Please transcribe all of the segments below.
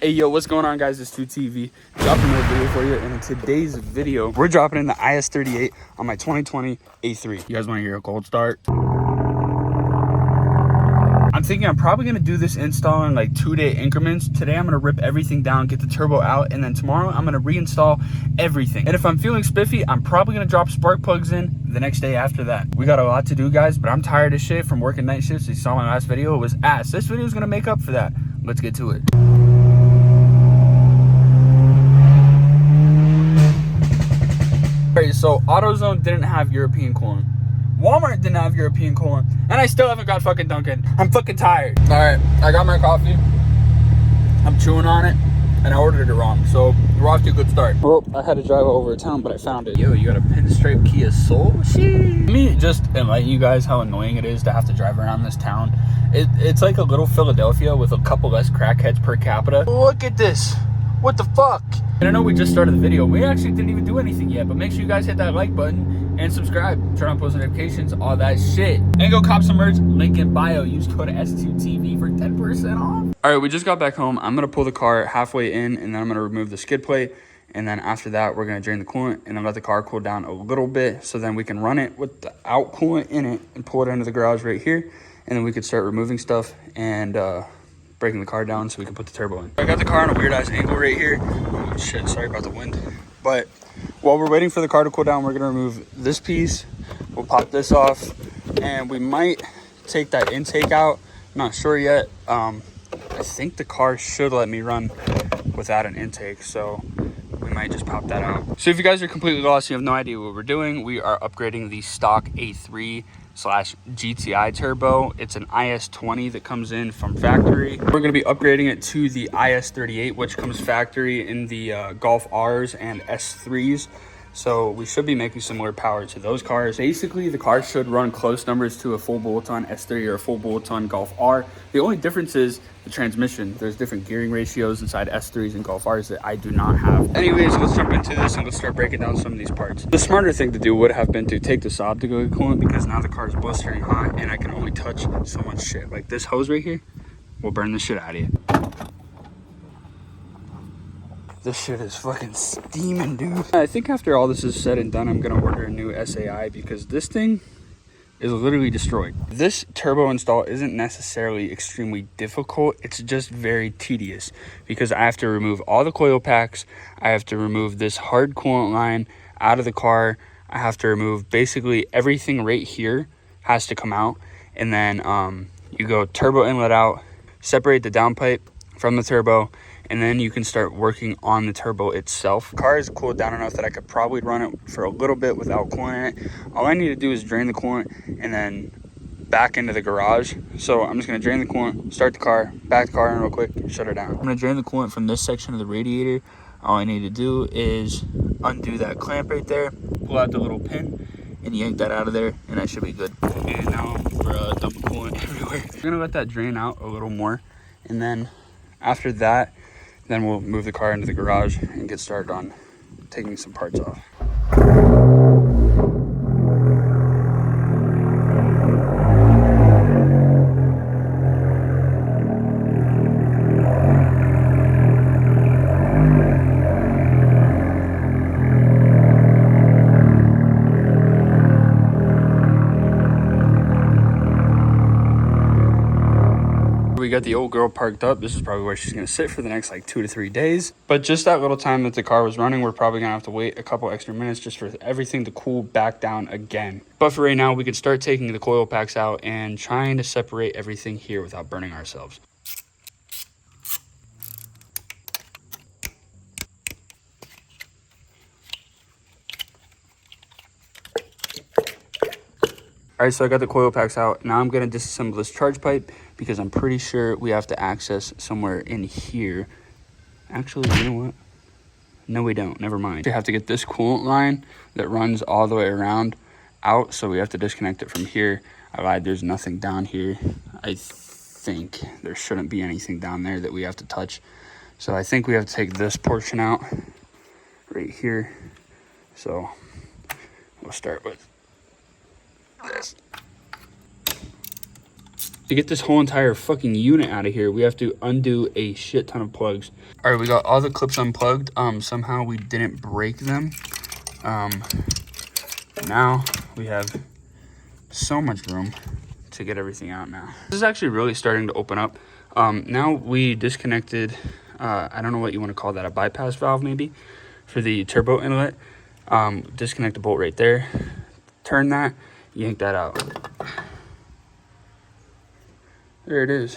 Hey yo, what's going on guys? It's 2TV dropping another video for you, and in today's video we're dropping in the is38 on my 2020 A3. You guys want to hear a cold start? I'm thinking I'm probably going to do this install in like 2-day increments. Today I'm going to rip everything down, get the turbo out, and then tomorrow I'm going to reinstall everything. And if I'm feeling spiffy, I'm probably going to drop spark plugs in the next day after that. We got a lot to do, guys, but I'm tired of shit from working night shifts. You saw my last video, it was ass. This video is going to make up for that. Let's get to it. Alright, so AutoZone didn't have European coolant. Walmart didn't have European coolant. And I still haven't got fucking Dunkin'. I'm fucking tired. Alright, I got my coffee. I'm chewing on it. And I ordered it wrong. So we're off to a good start. Well, I had to drive over town, but I found it. Yo, you got a pinstripe Kia Soul? Sheesh. Let me just enlighten you guys how annoying it is to have to drive around this town. It's like a little Philadelphia with a couple less crackheads per capita. Look at this. What the fuck? And I know we just started the video. We actually didn't even do anything yet, but make sure you guys hit that like button and subscribe. Turn on post notifications, all that shit. And go cop some merch, link in bio. Use code S2TV for 10% off. All right, we just got back home. I'm gonna pull the car halfway in, and then I'm gonna remove the skid plate. And then after that, we're gonna drain the coolant and then let the car cool down a little bit, so then we can run it without coolant in it and pull it into the garage right here. And then we could start removing stuff and breaking the car down so we can put the turbo in. I got the car on a weird ass angle right here. Oh shit, sorry about the wind. But while we're waiting for the car to cool down, we're gonna remove this piece. We'll pop this off, and we might take that intake out. I'm not sure yet. I think the car should let me run without an intake, so we might just pop that out. So if you guys are completely lost, you have no idea what we're doing, we are upgrading the stock A3/GTI turbo. It's an IS20 that comes in from factory. We're going to be upgrading it to the IS38, which comes factory in the Golf Rs and S3s. So we should be making similar power to those cars. Basically, the car should run close numbers to a full bolt-on S3 or a full bolt-on Golf R. The only difference is the transmission. There's different gearing ratios inside S3s and Golf Rs that I do not have. Anyways, let's jump into this and let's start breaking down some of these parts. The smarter thing to do would have been to take this off to go get coolant, because now the car is blistering hot and I can only touch so much shit. Like this hose right here will burn the shit out of you. This shit is fucking steaming, dude. I think after all this is said and done, I'm gonna order a new SAI, because this thing is literally destroyed. This turbo install isn't necessarily extremely difficult. It's just very tedious, because I have to remove all the coil packs. I have to remove this hard coolant line out of the car. I have to remove basically everything right here has to come out. And then you go turbo inlet out, separate the downpipe from the turbo, and then you can start working on the turbo itself. The car is cooled down enough that I could probably run it for a little bit without coolant in it. All I need to do is drain the coolant and then back into the garage. So I'm just gonna drain the coolant, start the car, back the car in real quick, shut her down. I'm gonna drain the coolant from this section of the radiator. All I need to do is undo that clamp right there, pull out the little pin, and yank that out of there, and I should be good. And now we're dumping coolant everywhere. I'm gonna let that drain out a little more, and then after that, then we'll move the car into the garage and get started on taking some parts off. We got the old girl parked up. This is probably where she's gonna sit for the next like 2 to 3 days. But just that little time that the car was running, we're probably gonna have to wait a couple extra minutes just for everything to cool back down again. But for right now, we could start taking the coil packs out and trying to separate everything here without burning ourselves. All right, so I got the coil packs out. Now I'm gonna disassemble this charge pipe, because I'm pretty sure we have to access somewhere in here. Actually, you know what? No, we don't, never mind. We have to get this coolant line that runs all the way around out, so we have to disconnect it from here. I lied, there's nothing down here. I think there shouldn't be anything down there that we have to touch. So I think we have to take this portion out right here. So we'll start with this. To get this whole entire fucking unit out of here, we have to undo a shit ton of plugs. All right, we got all the clips unplugged. Somehow we didn't break them. Now we have so much room to get everything out now. This is actually really starting to open up. Now we disconnected, I don't know what you want to call that, a bypass valve maybe, for the turbo inlet. Disconnect the bolt right there, turn that, yank that out. There it is.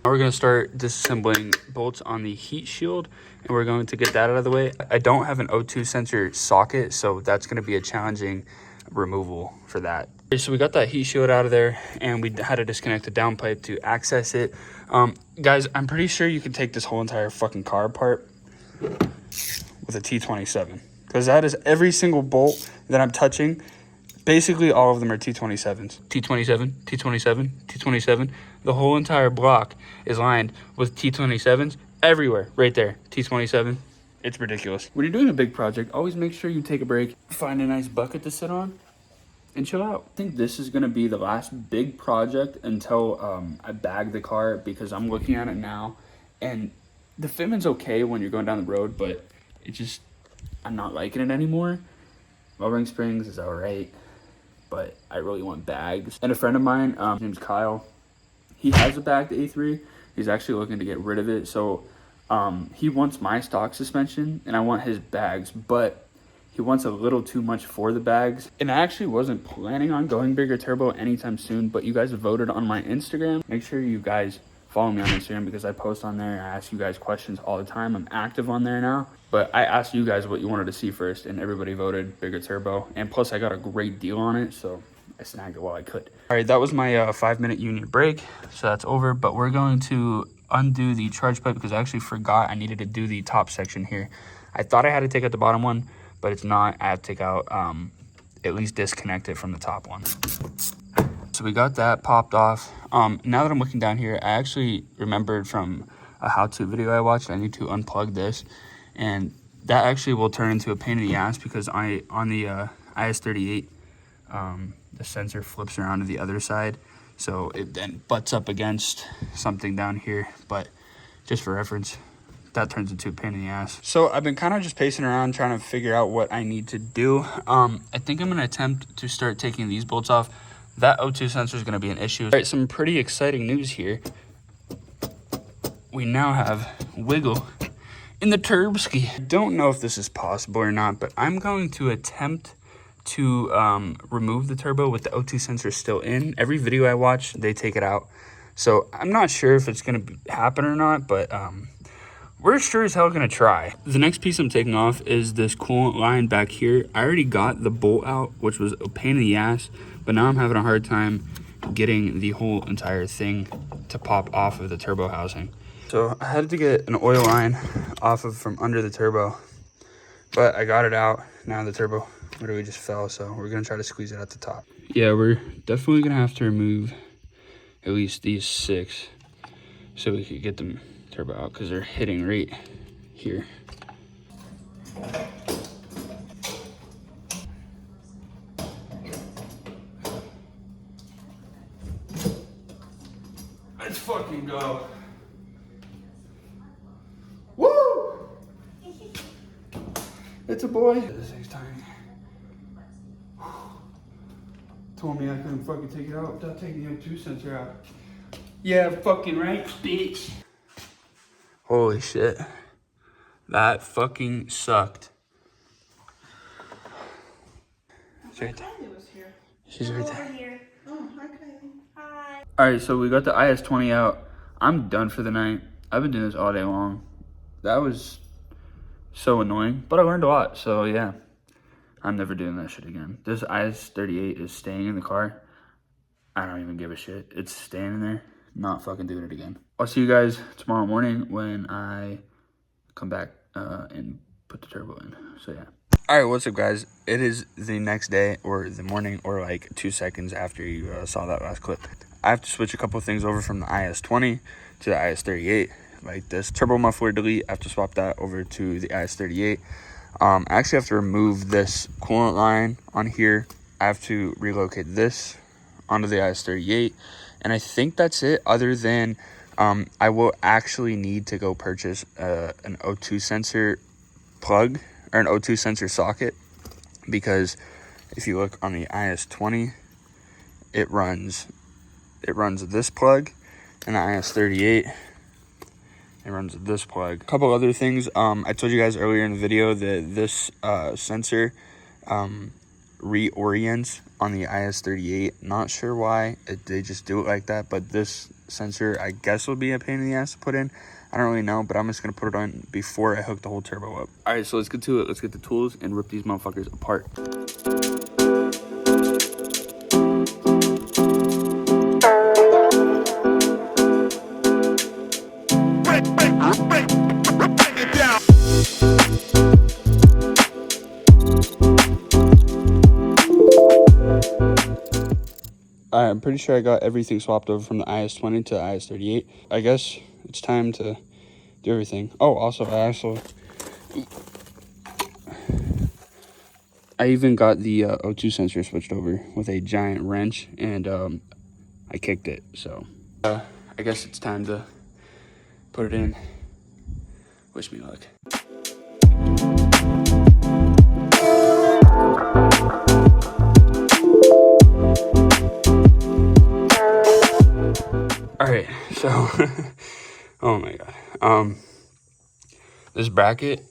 Now we're gonna start disassembling bolts on the heat shield, and we're going to get that out of the way. I don't have an O2 sensor socket, so that's gonna be a challenging removal for that. Okay, so we got that heat shield out of there, and we had to disconnect the downpipe to access it. Guys, I'm pretty sure you can take this whole entire fucking car apart with a T27, because that is every single bolt that I'm touching. Basically, all of them are T27s. T27, T27, T27. The whole entire block is lined with T27s everywhere, right there. T27. It's ridiculous. When you're doing a big project, always make sure you take a break, find a nice bucket to sit on, and chill out. I think this is gonna be the last big project until I bag the car, because I'm looking at it now, and the fitment's okay when you're going down the road, but it just, I'm not liking it anymore. Lowering springs is all right, but I really want bags. And a friend of mine, his name's Kyle, he has a bagged A3. He's actually looking to get rid of it. So he wants my stock suspension and I want his bags, but he wants a little too much for the bags. And I actually wasn't planning on going bigger turbo anytime soon, but you guys voted on my Instagram. Make sure you guys follow me on Instagram, because I post on there. I ask you guys questions all the time. I'm active on there now, but I asked you guys what you wanted to see first, and everybody voted bigger turbo. And plus I got a great deal on it, so I snagged it while I could. All right, that was my 5-minute unit break, so that's over. But we're going to undo the charge pipe, because I actually forgot I needed to do the top section here. I thought I had to take out the bottom one, but it's not. I have to take out, at least disconnect it from the top one. So we got that popped off. Now that I'm looking down here, I actually remembered from a how-to video I watched, I need to unplug this, and that actually will turn into a pain in the ass, because on the is38, the sensor flips around to the other side, so it then butts up against something down here. But just for reference, that turns into a pain in the ass. So I've been kind of just pacing around trying to figure out what I need to do. I think I'm gonna attempt to start taking these bolts off. That O2 sensor is gonna be an issue. All right, some pretty exciting news here. We now have wiggle in the turbski. I don't know if this is possible or not, but I'm going to attempt to remove the turbo with the O2 sensor still in. Every video I watch, they take it out. So I'm not sure if it's gonna happen or not, but we're sure as hell gonna try. The next piece I'm taking off is this coolant line back here. I already got the bolt out, which was a pain in the ass, but now I'm having a hard time getting the whole entire thing to pop off of the turbo housing. So I had to get an oil line off of from under the turbo, but I got it out. Now the turbo literally just fell, so we're gonna try to squeeze it at the top. Yeah, we're definitely gonna have to remove at least these 6 so we could get them turbo out, because they're hitting right here. Let's fucking go. Woo! It's a boy. This thing's tiny. Told me I couldn't fucking take it out without taking the O2 sensor out. Yeah, fucking right, bitch. Holy shit. That fucking sucked. She's right there. She's right there. Oh, hi, Kylie. Hi. Alright, so we got the IS-20 out. I'm done for the night. I've been doing this all day long. That was so annoying, but I learned a lot, so yeah. I'm never doing that shit again. This is38 is staying in the car. I don't even give a shit. It's staying in there. Not fucking doing it again. I'll see you guys tomorrow morning when I come back and put the turbo in. So yeah. All right, what's up, guys? It is the next day, or the morning, or like 2 seconds after you saw that last clip. I have to switch a couple of things over from the IS-20 to the IS-38. Like this turbo muffler delete, I have to swap that over to the IS-38. I actually have to remove this coolant line on here. I have to relocate this onto the IS-38, And I think that's it, other than I will actually need to go purchase an O2 sensor plug, or an O2 sensor socket, because if you look on the is20, it runs this plug, and the is38, it runs this plug. A couple other things. I told you guys earlier in the video that this sensor reorients on the is38. Not sure why they just do it like that, but this sensor, I guess, will be a pain in the ass to put in. I don't really know, but I'm just gonna put it on before I hook the whole turbo up. All right, so let's get to it. Let's get the tools and rip these motherfuckers apart. I'm pretty sure I got everything swapped over from the is20 to the is38. I guess it's time to do everything. Oh, also, I even got the O2 sensor switched over with a giant wrench, and I kicked it. So I guess it's time to put it in. Wish me luck. All right, so oh my god, this bracket,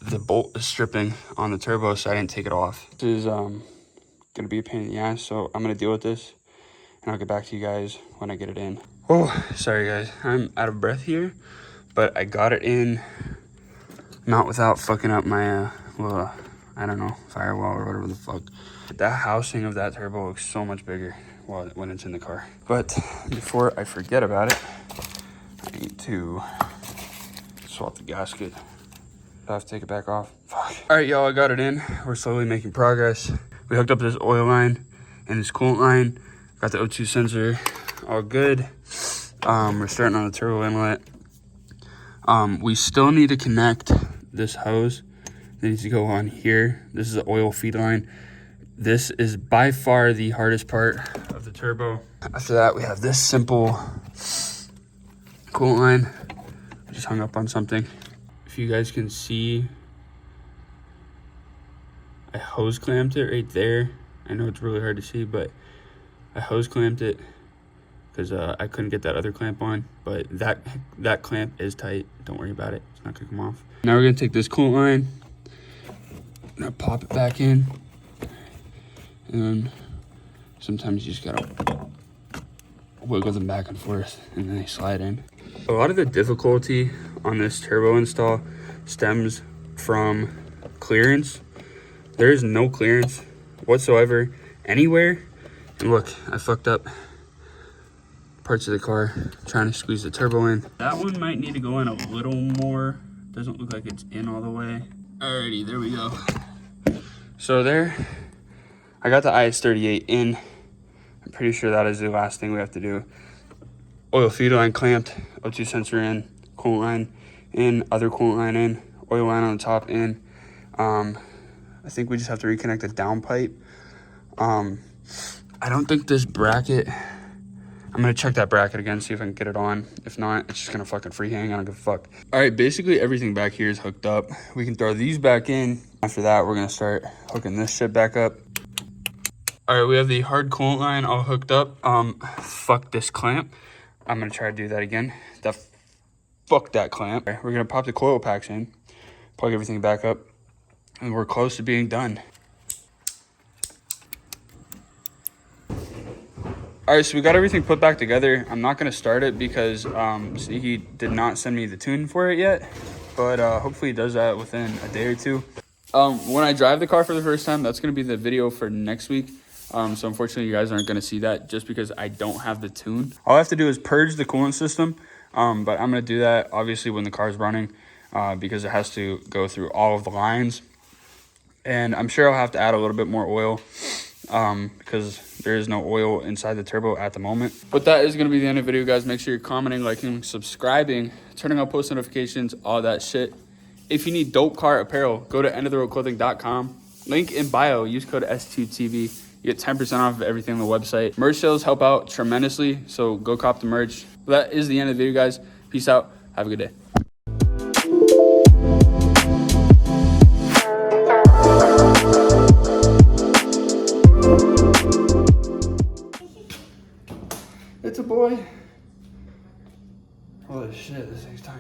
the bolt is stripping on the turbo, so I didn't take it off. This is gonna be a pain in the ass, so I'm gonna deal with this, and I'll get back to you guys when I get it in. Oh, sorry guys, I'm out of breath here, but I got it in, not without fucking up my well, I don't know, firewall or whatever the fuck. That housing of that turbo looks so much bigger when it's in the car. But before I forget about it, I need to swap the gasket. I have to take it back off. Fuck. All right, y'all, I got it in. We're slowly making progress. We hooked up this oil line and this coolant line. Got the O2 sensor all good. We're starting on the turbo inlet. We still need to connect this hose. It needs to go on here. This is the oil feed line. This is by far the hardest part of the turbo. After that, we have this simple coolant line. I just hung up on something. If you guys can see, I hose clamped it right there. I know it's really hard to see, but I hose clamped it because I couldn't get that other clamp on, but that clamp is tight. Don't worry about it. It's not gonna come off. Now we're gonna take this coolant line, I'm gonna pop it back in, and then sometimes you just gotta wiggle them back and forth, and then they slide in. A lot of the difficulty on this turbo install stems from clearance. There is no clearance whatsoever anywhere. And look, I fucked up parts of the car trying to squeeze the turbo in. That one might need to go in a little more. Doesn't look like it's in all the way. Alrighty, there we go. So there, I got the is38 in. I'm pretty sure that is the last thing we have to do. Oil feed line clamped, O2 sensor in, coolant line in, other coolant line in, oil line on the top in. I think we just have to reconnect the down pipe. I don't think this bracket, I'm gonna check that bracket again, see if I can get it on. If not, it's just gonna fucking free hang, I don't give a fuck. All right, basically everything back here is hooked up. We can throw these back in. After that, we're gonna start hooking this shit back up. All right, we have the hard coolant line all hooked up. Fuck this clamp. I'm gonna try to do that again. Fuck that clamp. We're gonna pop the coil packs in, plug everything back up, and we're close to being done. All right, so we got everything put back together. I'm not gonna start it because see, he did not send me the tune for it yet, but hopefully he does that within a day or two. When I drive the car for the first time, that's gonna be the video for next week. So unfortunately you guys aren't gonna see that just because I don't have the tune. All I have to do is purge the coolant system, but I'm gonna do that obviously when the car's running because it has to go through all of the lines. And I'm sure I'll have to add a little bit more oil because there is no oil inside the turbo at the moment. But that is gonna be the end of the video, guys. Make sure you're commenting, liking, subscribing, turning on post notifications, all that shit. If you need dope car apparel, go to endoftheroadclothing.com. Link in bio, use code S2TV. You get 10% off of everything on the website. Merch sales help out tremendously, so go cop the merch. That is the end of the video, guys. Peace out. Have a good day. It's a boy. Holy shit, this thing's tiny.